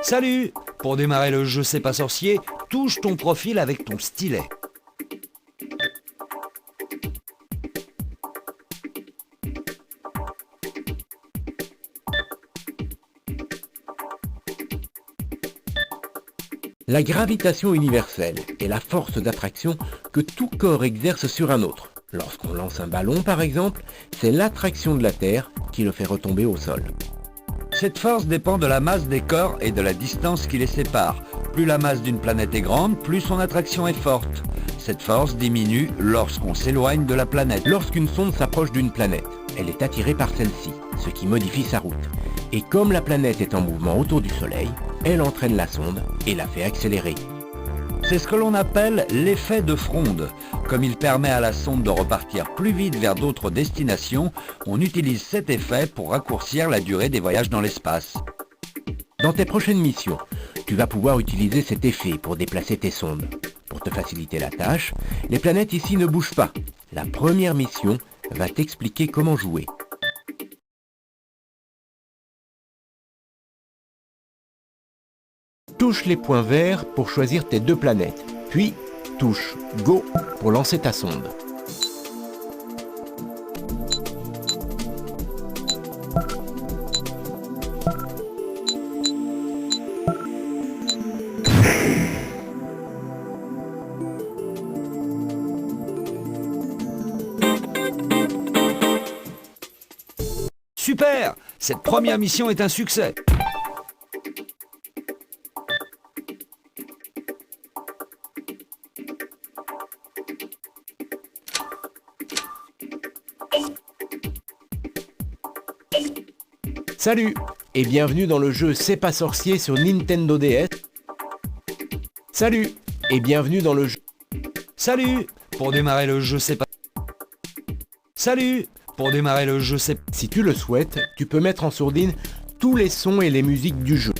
Salut! Pour démarrer le jeu C'est pas sorcier, touche ton profil avec ton stylet. La gravitation universelle est la force d'attraction que tout corps exerce sur un autre. Lorsqu'on lance un ballon par exemple, c'est l'attraction de la Terre qui le fait retomber au sol. Cette force dépend de la masse des corps et de la distance qui les sépare. Plus la masse d'une planète est grande, plus son attraction est forte. Cette force diminue lorsqu'on s'éloigne de la planète. Lorsqu'une sonde s'approche d'une planète, elle est attirée par celle-ci, ce qui modifie sa route. Et comme la planète est en mouvement autour du Soleil, elle entraîne la sonde et la fait accélérer. C'est ce que l'on appelle l'effet de fronde. Comme il permet à la sonde de repartir plus vite vers d'autres destinations, on utilise cet effet pour raccourcir la durée des voyages dans l'espace. Dans tes prochaines missions, tu vas pouvoir utiliser cet effet pour déplacer tes sondes. Pour te faciliter la tâche, les planètes ici ne bougent pas. La première mission va t'expliquer comment jouer. Touche les points verts pour choisir tes deux planètes, puis touche Go pour lancer ta sonde. Super! Cette première mission est un succès! Salut et bienvenue dans le jeu C'est pas sorcier sur Nintendo DS. Salut et bienvenue dans le jeu... Salut! Pour démarrer le jeu C'est pas... Salut! Pour démarrer le jeu C'est... Si tu le souhaites, tu peux mettre en sourdine tous les sons et les musiques du jeu.